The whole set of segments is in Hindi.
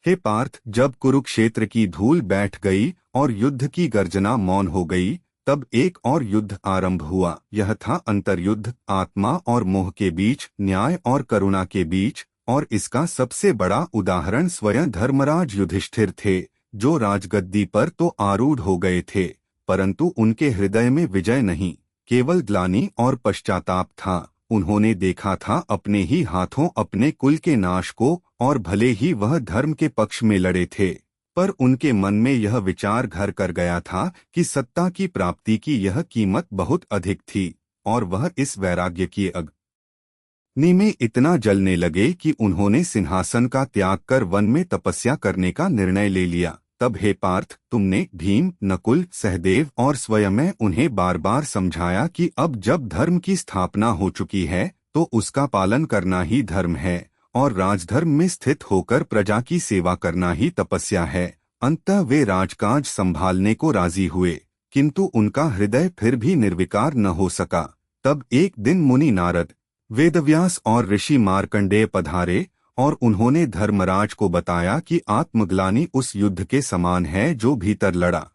हे पार्थ, जब कुरुक्षेत्र की धूल बैठ गई और युद्ध की गर्जना मौन हो गई, तब एक और युद्ध आरंभ हुआ। यह था अंतर्युद्ध, आत्मा और मोह के बीच, न्याय और करुणा के बीच। और इसका सबसे बड़ा उदाहरण स्वयं धर्मराज युधिष्ठिर थे, जो राजगद्दी पर तो आरूढ़ हो गए थे, परंतु उनके हृदय में विजय नहीं, केवल ग्लानि और पश्चाताप था। उन्होंने देखा था अपने ही हाथों अपने कुल के नाश को, और भले ही वह धर्म के पक्ष में लड़े थे, पर उनके मन में यह विचार घर कर गया था कि सत्ता की प्राप्ति की यह कीमत बहुत अधिक थी, और वह इस वैराग्य की अग्नि में इतना जलने लगे कि उन्होंने सिंहासन का त्याग कर वन में तपस्या करने का निर्णय ले लिया। तब हे पार्थ, तुमने भीम, नकुल, सहदेव और स्वयं उन्हें बार बार समझाया कि अब जब धर्म की स्थापना हो चुकी है तो उसका पालन करना ही धर्म है, और राजधर्म में स्थित होकर प्रजा की सेवा करना ही तपस्या है। अंततः वे राजकाज संभालने को राजी हुए, किंतु उनका हृदय फिर भी निर्विकार न हो सका। तब एक दिन मुनि नारद, वेदव्यास और ऋषि मार्कंडेय पधारे, और उन्होंने धर्मराज को बताया कि आत्मग्लानि उस युद्ध के समान है जो भीतर लड़ा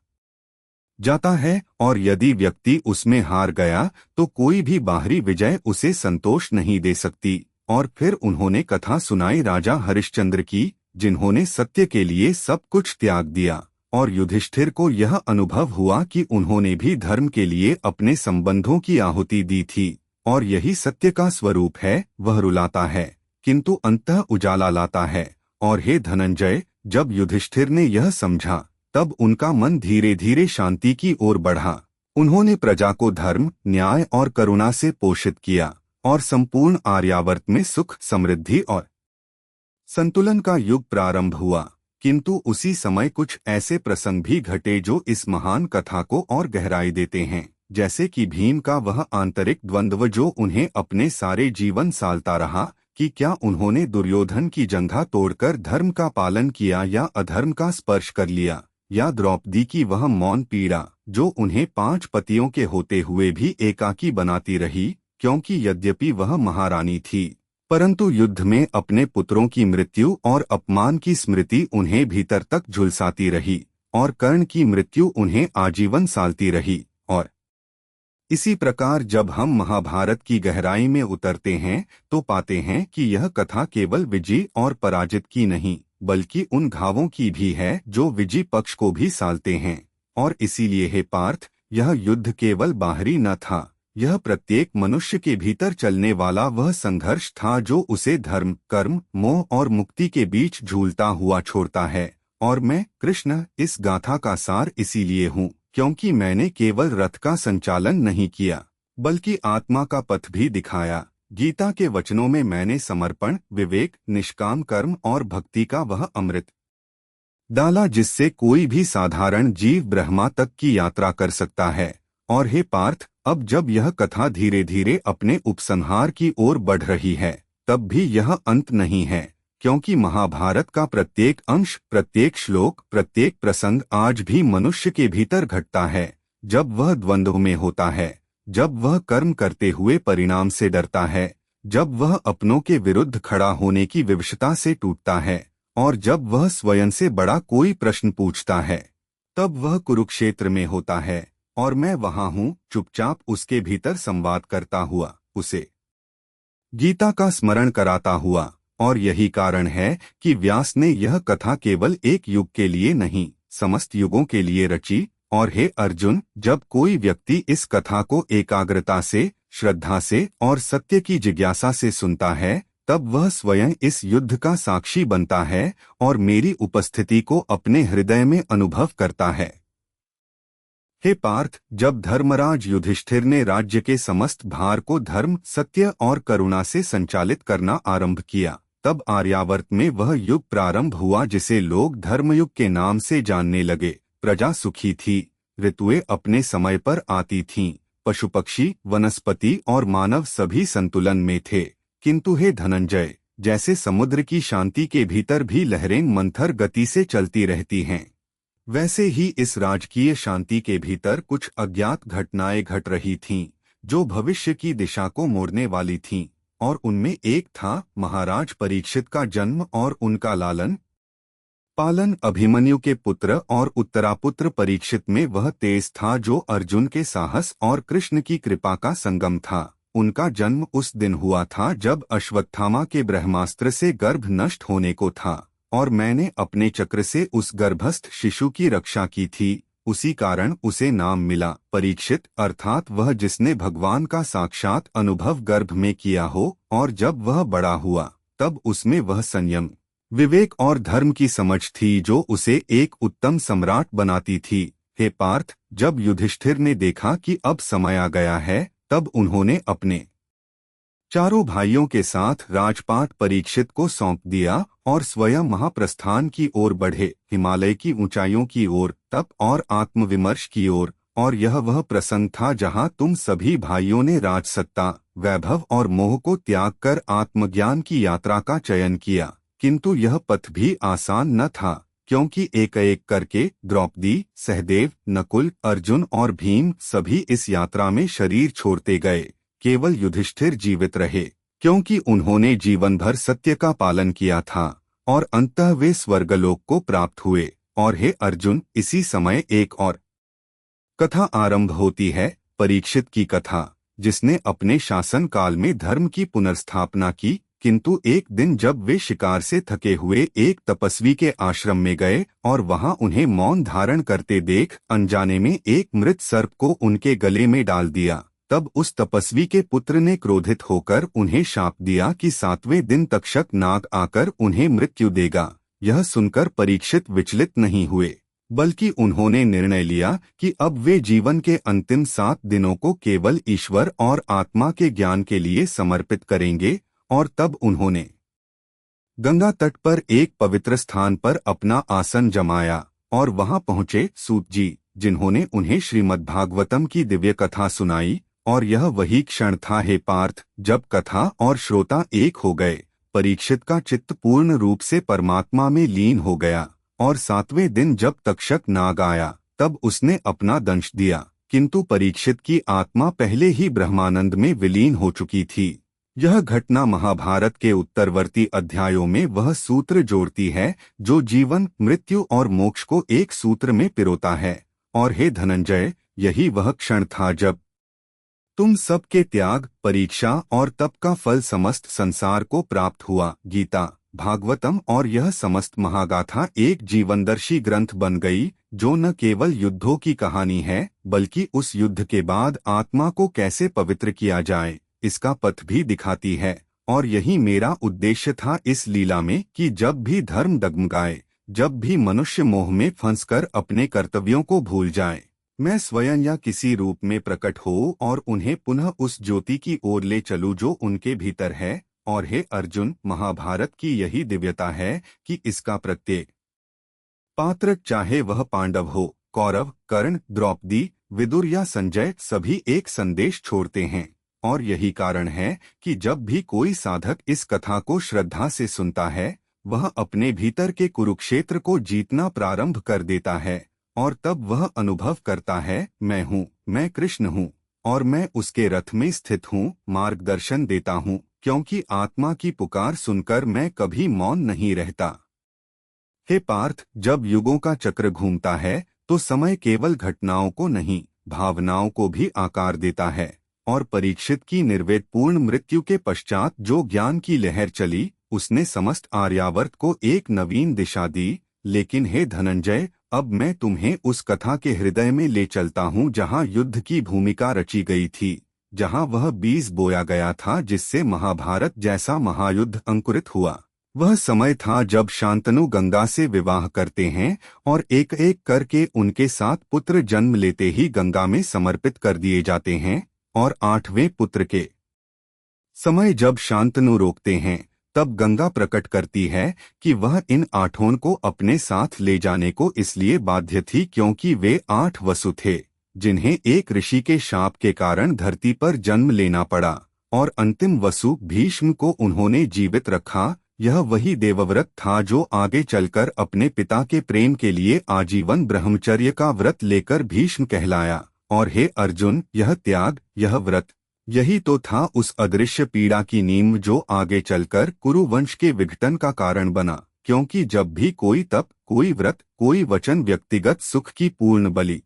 जाता है, और यदि व्यक्ति उसमें हार गया तो कोई भी बाहरी विजय उसे संतोष नहीं दे सकती। और फिर उन्होंने कथा सुनाई राजा हरिश्चंद्र की, जिन्होंने सत्य के लिए सब कुछ त्याग दिया, और युधिष्ठिर को यह अनुभव हुआ कि उन्होंने भी धर्म के लिए अपने संबंधों की आहुति दी थी, और यही सत्य का स्वरूप है। वह रुलाता है किंतु अंततः उजाला लाता है। और हे धनंजय, जब युधिष्ठिर ने यह समझा, तब उनका मन धीरे धीरे शांति की ओर बढ़ा। उन्होंने प्रजा को धर्म, न्याय और करुणा से पोषित किया, और संपूर्ण आर्यावर्त में सुख, समृद्धि और संतुलन का युग प्रारंभ हुआ। किंतु उसी समय कुछ ऐसे प्रसंग भी घटे जो इस महान कथा को और गहराई देते हैं, जैसे कि भीम का वह आंतरिक द्वंद्व जो उन्हें अपने सारे जीवन सालता रहा, कि क्या उन्होंने दुर्योधन की जंघा तोड़कर धर्म का पालन किया या अधर्म का स्पर्श कर लिया, या द्रौपदी की वह मौन पीड़ा जो उन्हें 5 पतियों के होते हुए भी एकाकी बनाती रही, क्योंकि यद्यपि वह महारानी थी, परंतु युद्ध में अपने पुत्रों की मृत्यु और अपमान की स्मृति उन्हें भीतर तक झुलसाती रही, और कर्ण की मृत्यु उन्हें आजीवन सालती रही। और इसी प्रकार जब हम महाभारत की गहराई में उतरते हैं तो पाते हैं कि यह कथा केवल विजयी और पराजित की नहीं, बल्कि उन घावों की भी है जो विजयी पक्ष को भी सालते हैं। और इसीलिए हे पार्थ, यह युद्ध केवल बाहरी न था, यह प्रत्येक मनुष्य के भीतर चलने वाला वह संघर्ष था जो उसे धर्म, कर्म, मोह और मुक्ति के बीच झूलता हुआ छोड़ता है। और मैं कृष्ण इस गाथा का सार इसीलिए हूँ, क्योंकि मैंने केवल रथ का संचालन नहीं किया, बल्कि आत्मा का पथ भी दिखाया। गीता के वचनों में मैंने समर्पण, विवेक, निष्काम कर्म और भक्ति का वह अमृत डाला जिससे कोई भी साधारण जीव ब्रह्मा तक की यात्रा कर सकता है। और हे पार्थ, अब जब यह कथा धीरे धीरे अपने उपसंहार की ओर बढ़ रही है, तब भी यह अंत नहीं है, क्योंकि महाभारत का प्रत्येक अंश, प्रत्येक श्लोक, प्रत्येक प्रसंग आज भी मनुष्य के भीतर घटता है, जब वह द्वंद्व में होता है, जब वह कर्म करते हुए परिणाम से डरता है, जब वह अपनों के विरुद्ध खड़ा होने की विवशता से टूटता है, और जब वह स्वयं से बड़ा कोई प्रश्न पूछता है, तब वह कुरुक्षेत्र में होता है, और मैं वहां हूँ, चुपचाप उसके भीतर संवाद करता हुआ, उसे गीता का स्मरण कराता हुआ। और यही कारण है कि व्यास ने यह कथा केवल एक युग के लिए नहीं, समस्त युगों के लिए रची। और हे अर्जुन, जब कोई व्यक्ति इस कथा को एकाग्रता से, श्रद्धा से और सत्य की जिज्ञासा से सुनता है, तब वह स्वयं इस युद्ध का साक्षी बनता है और मेरी उपस्थिति को अपने हृदय में अनुभव करता है। हे पार्थ, जब धर्मराज युधिष्ठिर ने राज्य के समस्त भार को धर्म, सत्य और करुणा से संचालित करना आरंभ किया, तब आर्यावर्त में वह युग प्रारंभ हुआ जिसे लोग धर्मयुग के नाम से जानने लगे। प्रजा सुखी थी, ऋतुएं अपने समय पर आती थीं, पशु पक्षी, वनस्पति और मानव सभी संतुलन में थे। किंतु हे धनंजय, जैसे समुद्र की शांति के भीतर भी लहरें मंथर गति से चलती रहती हैं, वैसे ही इस राजकीय शांति के भीतर कुछ अज्ञात घटनाएं घट रही थीं, जो भविष्य की दिशा को मोड़ने वाली थीं। और उनमें एक था महाराज परीक्षित का जन्म और उनका लालन पालन अभिमन्यु के पुत्र और उत्तरापुत्र परीक्षित में वह तेज था जो अर्जुन के साहस और कृष्ण की कृपा का संगम था। उनका जन्म उस दिन हुआ था जब अश्वत्थामा के ब्रह्मास्त्र से गर्भ नष्ट होने को था, और मैंने अपने चक्र से उस गर्भस्थ शिशु की रक्षा की थी। उसी कारण उसे नाम मिला परीक्षित, अर्थात वह जिसने भगवान का साक्षात अनुभव गर्भ में किया हो, और जब वह बड़ा हुआ तब उसमें वह संयम, विवेक और धर्म की समझ थी जो उसे एक उत्तम सम्राट बनाती थी। हे पार्थ, जब युधिष्ठिर ने देखा कि अब समय आ गया है, तब उन्होंने अपने चारों भाइयों के साथ राजपाट परीक्षित को सौंप दिया और स्वयं महाप्रस्थान की ओर बढ़े, हिमालय की ऊंचाइयों की ओर, तप और आत्मविमर्श की ओर। और यह वह प्रसंग था जहां तुम सभी भाइयों ने राजसत्ता, वैभव और मोह को त्याग कर आत्मज्ञान की यात्रा का चयन किया। किंतु यह पथ भी आसान न था, क्योंकि एक एक करके द्रौपदी, सहदेव, नकुल, अर्जुन और भीम सभी इस यात्रा में शरीर छोड़ते गए। केवल युधिष्ठिर जीवित रहे, क्योंकि उन्होंने जीवन भर सत्य का पालन किया था और अंततः वे स्वर्गलोक को प्राप्त हुए। और हे अर्जुन, इसी समय एक और कथा आरंभ होती है, परीक्षित की कथा, जिसने अपने शासन काल में धर्म की पुनर्स्थापना की। किंतु एक दिन जब वे शिकार से थके हुए एक तपस्वी के आश्रम में गए और वहां उन्हें मौन धारण करते देख अनजाने में एक मृत सर्प को उनके गले में डाल दिया, तब उस तपस्वी के पुत्र ने क्रोधित होकर उन्हें शाप दिया कि 7वें दिन तक्षक नाग आकर उन्हें मृत्यु देगा। यह सुनकर परीक्षित विचलित नहीं हुए, बल्कि उन्होंने निर्णय लिया कि अब वे जीवन के अंतिम 7 दिनों को केवल ईश्वर और आत्मा के ज्ञान के लिए समर्पित करेंगे। और तब उन्होंने गंगा तट पर एक पवित्र स्थान पर अपना आसन जमाया और वहां पहुंचे सूत जी, जिन्होंने उन्हें श्रीमद्भागवतम की दिव्य कथा सुनाई। और यह वही क्षण था, हे पार्थ, जब कथा और श्रोता एक हो गए। परीक्षित का चित्त पूर्ण रूप से परमात्मा में लीन हो गया, और 7वें दिन जब तक्षक नाग आया तब उसने अपना दंश दिया, किंतु परीक्षित की आत्मा पहले ही ब्रह्मानंद में विलीन हो चुकी थी। यह घटना महाभारत के उत्तरवर्ती अध्यायों में वह सूत्र जोड़ती है जो जीवन, मृत्यु और मोक्ष को एक सूत्र में पिरोता है। और हे धनंजय, यही वह क्षण था जब तुम सबके त्याग, परीक्षा और तप का फल समस्त संसार को प्राप्त हुआ। गीता, भागवतम और यह समस्त महागाथा एक जीवनदर्शी ग्रंथ बन गई, जो न केवल युद्धों की कहानी है, बल्कि उस युद्ध के बाद आत्मा को कैसे पवित्र किया जाए, इसका पथ भी दिखाती है। और यही मेरा उद्देश्य था इस लीला में, कि जब भी धर्म डगमगाए, जब भी मनुष्य मोह में फंसकर अपने कर्तव्यों को भूल जाए, मैं स्वयं या किसी रूप में प्रकट हो और उन्हें पुनः उस ज्योति की ओर ले चलूं जो उनके भीतर है। और हे अर्जुन, महाभारत की यही दिव्यता है कि इसका प्रत्येक पात्र, चाहे वह पांडव हो, कौरव, कर्ण, द्रौपदी, विदुर या संजय, सभी एक संदेश छोड़ते हैं। और यही कारण है कि जब भी कोई साधक इस कथा को श्रद्धा से सुनता है, वह अपने भीतर के कुरुक्षेत्र को जीतना प्रारंभ कर देता है। और तब वह अनुभव करता है, मैं हूँ, मैं कृष्ण हूँ, और मैं उसके रथ में स्थित हूँ, मार्गदर्शन देता हूँ, क्योंकि आत्मा की पुकार सुनकर मैं कभी मौन नहीं रहता। हे पार्थ, जब युगों का चक्र घूमता है तो समय केवल घटनाओं को नहीं, भावनाओं को भी आकार देता है। और परीक्षित की निर्वेद पूर्ण मृत्यु के पश्चात जो ज्ञान की लहर चली, उसने समस्त आर्यावर्त को एक नवीन दिशा दी। लेकिन हे धनंजय, अब मैं तुम्हें उस कथा के हृदय में ले चलता हूँ जहाँ युद्ध की भूमिका रची गई थी, जहाँ वह बीज बोया गया था जिससे महाभारत जैसा महायुद्ध अंकुरित हुआ। वह समय था जब शांतनु गंगा से विवाह करते हैं और एक एक करके उनके 7 पुत्र जन्म लेते ही गंगा में समर्पित कर दिए जाते हैं। और 8वें पुत्र के समय जब शांतनु रोकते हैं, तब गंगा प्रकट करती है कि वह इन 8 को अपने साथ ले जाने को इसलिए बाध्य थी क्योंकि वे 8 वसु थे, जिन्हें एक ऋषि के शाप के कारण धरती पर जन्म लेना पड़ा। और अंतिम वसु भीष्म को उन्होंने जीवित रखा। यह वही देवव्रत था जो आगे चलकर अपने पिता के प्रेम के लिए आजीवन ब्रह्मचर्य का व्रत लेकर भीष्म कहलाया। और हे अर्जुन, यह त्याग, यह व्रत, यही तो था उस अदृश्य पीड़ा की नींव जो आगे चलकर कुरु वंश के विघटन का कारण बना। क्योंकि जब भी कोई तप, कोई व्रत, कोई वचन व्यक्तिगत सुख की पूर्ण बलि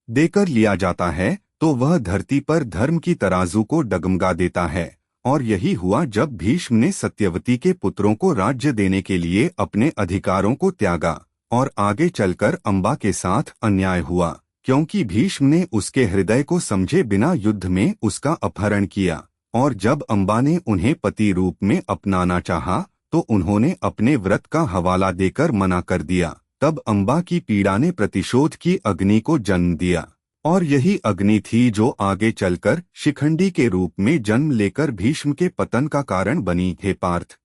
देकर लिया जाता है तो वह धरती पर धर्म की तराजू को डगमगा देता है। और यही हुआ जब भीष्म ने सत्यवती के पुत्रों को राज्य देने के लिए अपने अधिकारों को त्यागा और आगे चलकर अम्बा के साथ अन्याय हुआ, क्योंकि भीष्म ने उसके हृदय को समझे बिना युद्ध में उसका अपहरण किया। और जब अम्बा ने उन्हें पति रूप में अपनाना चाहा तो उन्होंने अपने व्रत का हवाला देकर मना कर दिया। तब अम्बा की पीड़ा ने प्रतिशोध की अग्नि को जन्म दिया और यही अग्नि थी जो आगे चलकर शिखंडी के रूप में जन्म लेकर भीष्म के पतन का कारण बनी। हे पार्थ,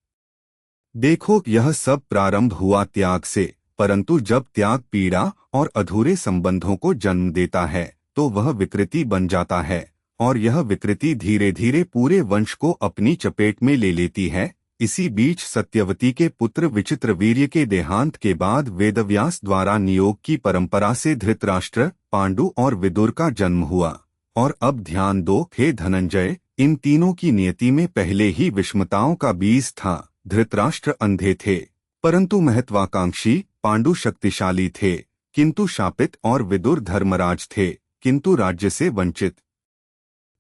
देखो यह सब प्रारंभ हुआ त्याग से, परंतु जब त्याग पीड़ा और अधूरे संबंधों को जन्म देता है तो वह विकृति बन जाता है और यह विकृति धीरे धीरे पूरे वंश को अपनी चपेट में ले लेती है। इसी बीच सत्यवती के पुत्र विचित्रवीर्य के देहांत के बाद वेदव्यास द्वारा नियोग की परंपरा से धृतराष्ट्र, पांडु और विदुर का जन्म हुआ। और अब ध्यान दो हे धनंजय, इन तीनों की नियति में पहले ही विषमताओं का बीज था। धृतराष्ट्र अंधे थे परंतु महत्वाकांक्षी, पांडु शक्तिशाली थे किंतु शापित और विदुर धर्मराज थे किंतु राज्य से वंचित।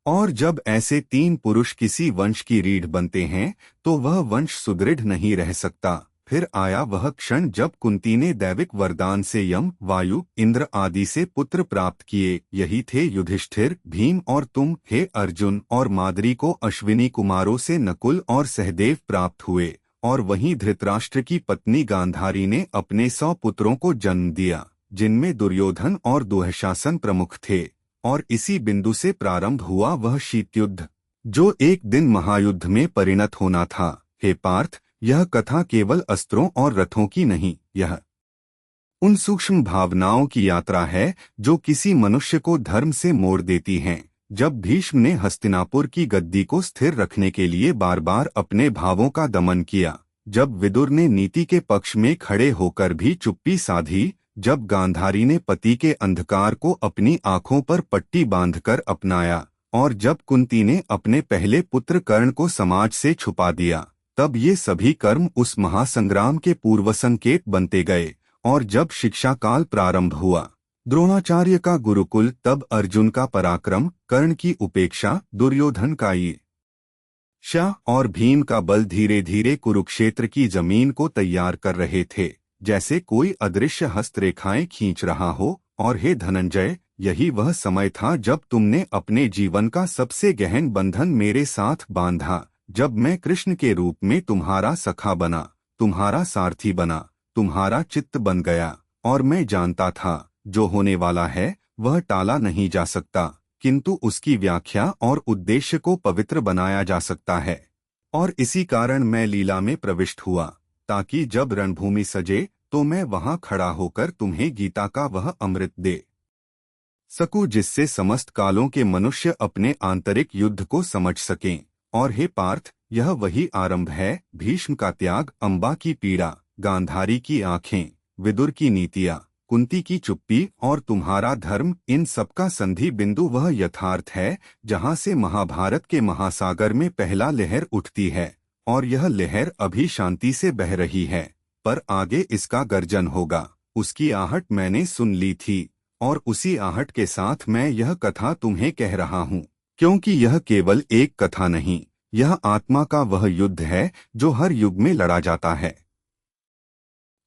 और जब ऐसे तीन पुरुष किसी वंश की रीढ़ बनते हैं तो वह वंश सुदृढ़ नहीं रह सकता। फिर आया वह क्षण जब कुंती ने दैविक वरदान से यम, वायु, इंद्र आदि से पुत्र प्राप्त किए। यही थे युधिष्ठिर, भीम और तुम हे अर्जुन। और माद्री को अश्विनी कुमारों से नकुल और सहदेव प्राप्त हुए। और वहीं धृतराष्ट्र की पत्नी गांधारी ने अपने 100 पुत्रों को जन्म दिया, जिनमें दुर्योधन और दुःशासन प्रमुख थे। और इसी बिंदु से प्रारंभ हुआ वह शीतयुद्ध, जो एक दिन महायुद्ध में परिणत होना था। हे पार्थ, यह कथा केवल अस्त्रों और रथों की नहीं, यह उन सूक्ष्म भावनाओं की यात्रा है जो किसी मनुष्य को धर्म से मोड़ देती हैं। जब भीष्म ने हस्तिनापुर की गद्दी को स्थिर रखने के लिए बार बार अपने भावों का दमन किया, जब विदुर ने नीति के पक्ष में खड़े होकर भी चुप्पी साधी, जब गांधारी ने पति के अंधकार को अपनी आंखों पर पट्टी बांधकर अपनाया, और जब कुंती ने अपने पहले पुत्र कर्ण को समाज से छुपा दिया, तब ये सभी कर्म उस महासंग्राम के पूर्व संकेत बनते गए। और जब शिक्षा काल प्रारंभ हुआ, द्रोणाचार्य का गुरुकुल, तब अर्जुन का पराक्रम, कर्ण की उपेक्षा, दुर्योधन का ईर्ष्या और भीम का बल धीरे धीरे कुरुक्षेत्र की जमीन को तैयार कर रहे थे, जैसे कोई अदृश्य हस्तरेखाएं खींच रहा हो। और हे धनंजय, यही वह समय था जब तुमने अपने जीवन का सबसे गहन बंधन मेरे साथ बांधा, जब मैं कृष्ण के रूप में तुम्हारा सखा बना, तुम्हारा सारथी बना, तुम्हारा चित्त बन गया। और मैं जानता था जो होने वाला है वह टाला नहीं जा सकता, किंतु उसकी व्याख्या और उद्देश्य को पवित्र बनाया जा सकता है। और इसी कारण मैं लीला में प्रविष्ट हुआ, ताकि जब रणभूमि सजे तो मैं वहां खड़ा होकर तुम्हें गीता का वह अमृत दे सकूं, जिससे समस्त कालों के मनुष्य अपने आंतरिक युद्ध को समझ सकें। और हे पार्थ, यह वही आरंभ है, भीष्म का त्याग, अम्बा की पीड़ा, गांधारी की आंखें, विदुर की नीतियां, कुंती की चुप्पी और तुम्हारा धर्म, इन सबका संधि बिंदु वह यथार्थ है जहां से महाभारत के महासागर में पहला लहर उठती है। और यह लहर अभी शांति से बह रही है, पर आगे इसका गर्जन होगा। उसकी आहट मैंने सुन ली थी और उसी आहट के साथ मैं यह कथा तुम्हें कह रहा हूँ, क्योंकि यह केवल एक कथा नहीं, यह आत्मा का वह युद्ध है जो हर युग में लड़ा जाता है।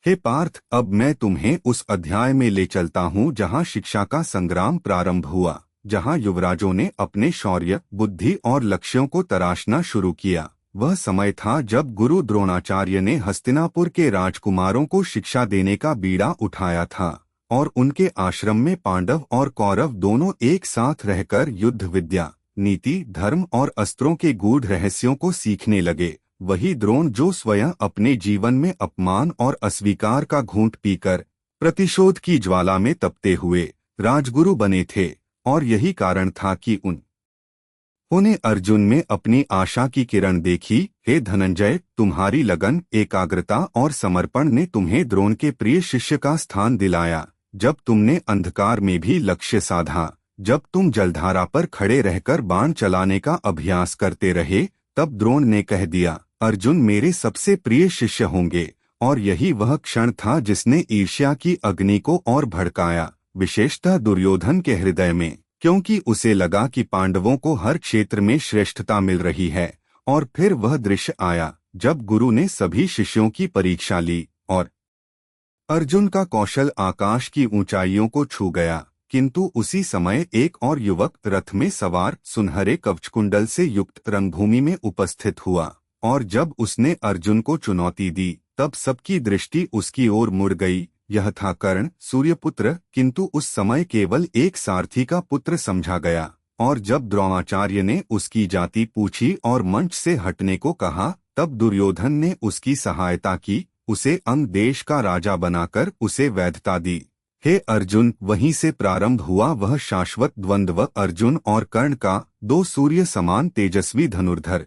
हे पार्थ, अब मैं तुम्हें उस अध्याय में ले चलता हूँ जहाँ शिक्षा का संग्राम प्रारंभ हुआ, जहाँ युवराजों ने अपने शौर्य, बुद्धि और लक्ष्यों को तराशना शुरू किया। वह समय था जब गुरु द्रोणाचार्य ने हस्तिनापुर के राजकुमारों को शिक्षा देने का बीड़ा उठाया था और उनके आश्रम में पांडव और कौरव दोनों एक साथ रहकर युद्ध विद्या, नीति, धर्म और अस्त्रों के गूढ़ रहस्यों को सीखने लगे। वही द्रोण जो स्वयं अपने जीवन में अपमान और अस्वीकार का घूंट पीकर प्रतिशोध की ज्वाला में तपते हुए राजगुरु बने थे। और यही कारण था कि उन्होंने अर्जुन में अपनी आशा की किरण देखी। हे धनंजय, तुम्हारी लगन, एकाग्रता और समर्पण ने तुम्हें द्रोण के प्रिय शिष्य का स्थान दिलाया। जब तुमने अंधकार में भी लक्ष्य साधा, जब तुम जलधारा पर खड़े रहकर बाण चलाने का अभ्यास करते रहे, तब द्रोण ने कह दिया, अर्जुन मेरे सबसे प्रिय शिष्य होंगे और यही वह क्षण था जिसने ईर्ष्या की अग्नि को और भड़काया, विशेषतः दुर्योधन के हृदय में, क्योंकि उसे लगा कि पांडवों को हर क्षेत्र में श्रेष्ठता मिल रही है। और फिर वह दृश्य आया जब गुरु ने सभी शिष्यों की परीक्षा ली और अर्जुन का कौशल आकाश की ऊंचाइयों को छू गया। किंतु उसी समय एक और युवक रथ में सवार सुनहरे कवचकुंडल से युक्त रणभूमि में उपस्थित हुआ, और जब उसने अर्जुन को चुनौती दी तब सबकी दृष्टि उसकी ओर मुड़ गई। यह था कर्ण, सूर्यपुत्र, किंतु उस समय केवल एक सारथी का पुत्र समझा गया। और जब द्रोणाचार्य ने उसकी जाति पूछी और मंच से हटने को कहा, तब दुर्योधन ने उसकी सहायता की, उसे अंग देश का राजा बनाकर उसे वैधता दी। हे अर्जुन, वहीं से प्रारंभ हुआ वह शाश्वत द्वंद्व अर्जुन और कर्ण का, दो सूर्य समान तेजस्वी धनुर्धर,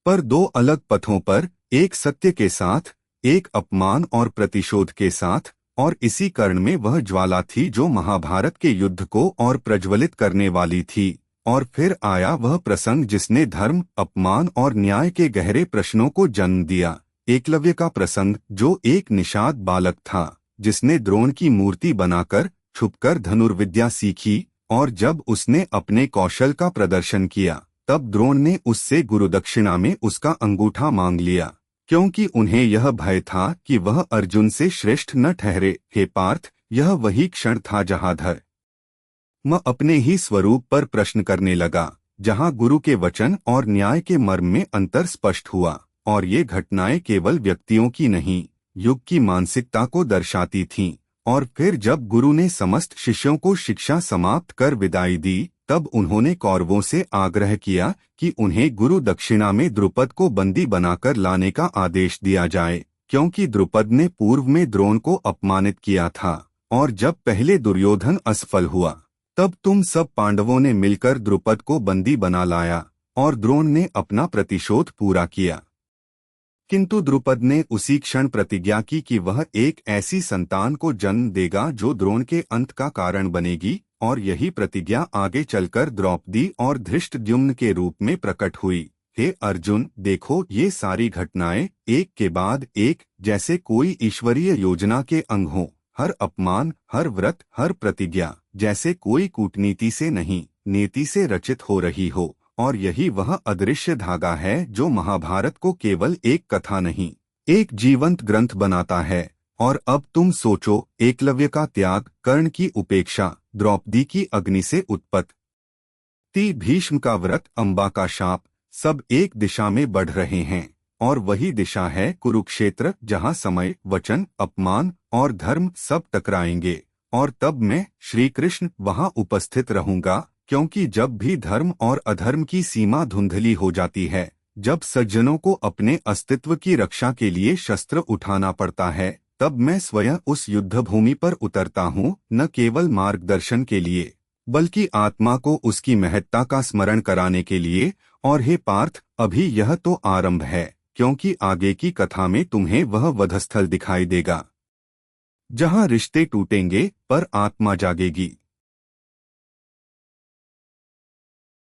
पर दो अलग पथों पर, एक सत्य के साथ, एक अपमान और प्रतिशोध के साथ। और इसी कर्ण में वह ज्वाला थी जो महाभारत के युद्ध को और प्रज्वलित करने वाली थी। और फिर आया वह प्रसंग जिसने धर्म, अपमान और न्याय के गहरे प्रश्नों को जन्म दिया, एकलव्य का प्रसंग, जो एक निषाद बालक था जिसने द्रोण की मूर्ति बनाकर छुपकर धनुर्विद्या सीखी, और जब उसने अपने कौशल का प्रदर्शन किया तब द्रोण ने उससे गुरुदक्षिणा में उसका अंगूठा मांग लिया, क्योंकि उन्हें यह भय था कि वह अर्जुन से श्रेष्ठ न ठहरे। हे पार्थ, यह वही क्षण था जहाँ धर्म अपने ही स्वरूप पर प्रश्न करने लगा, जहाँ गुरु के वचन और न्याय के मर्म में अंतर स्पष्ट हुआ। और ये घटनाएं केवल व्यक्तियों की नहीं, युग की मानसिकता को दर्शाती थीं। और फिर जब गुरु ने समस्त शिष्यों को शिक्षा समाप्त कर विदाई दी, तब उन्होंने कौरवों से आग्रह किया कि उन्हें गुरु दक्षिणा में द्रुपद को बंदी बनाकर लाने का आदेश दिया जाए, क्योंकि द्रुपद ने पूर्व में द्रोण को अपमानित किया था। और जब पहले दुर्योधन असफल हुआ, तब तुम सब पांडवों ने मिलकर द्रुपद को बंदी बना लाया, और द्रोण ने अपना प्रतिशोध पूरा किया। किंतु द्रुपद ने उसी क्षण प्रतिज्ञा की कि वह एक ऐसी संतान को जन्म देगा जो द्रोण के अंत का कारण बनेगी, और यही प्रतिज्ञा आगे चलकर द्रौपदी और धृष्टद्युम्न के रूप में प्रकट हुई। हे अर्जुन, देखो, ये सारी घटनाएं एक के बाद एक जैसे कोई ईश्वरीय योजना के अंग हों। हर अपमान, हर व्रत, हर प्रतिज्ञा जैसे कोई कूटनीति से नहीं, नीति से रचित हो रही हो। और यही वह अदृश्य धागा है जो महाभारत को केवल एक कथा नहीं, एक जीवंत ग्रंथ बनाता है। और अब तुम सोचो, एकलव्य का त्याग, कर्ण की उपेक्षा, द्रौपदी की अग्नि से उत्पत्ति, भीष्म का व्रत, अम्बा का शाप, सब एक दिशा में बढ़ रहे हैं। और वही दिशा है कुरुक्षेत्र, जहाँ समय, वचन, अपमान और धर्म सब टकराएंगे। और तब मैं, श्री कृष्ण, वहाँ उपस्थित रहूंगा, क्योंकि जब भी धर्म और अधर्म की सीमा धुंधली हो जाती है, जब सज्जनों को अपने अस्तित्व की रक्षा के लिए शस्त्र उठाना पड़ता है, तब मैं स्वयं उस युद्धभूमि पर उतरता हूँ, न केवल मार्गदर्शन के लिए, बल्कि आत्मा को उसकी महत्ता का स्मरण कराने के लिए। और हे पार्थ, अभी यह तो आरंभ है, क्योंकि आगे की कथा में तुम्हें वह वधस्थल दिखाई देगा, जहाँ रिश्ते टूटेंगे पर आत्मा जागेगी।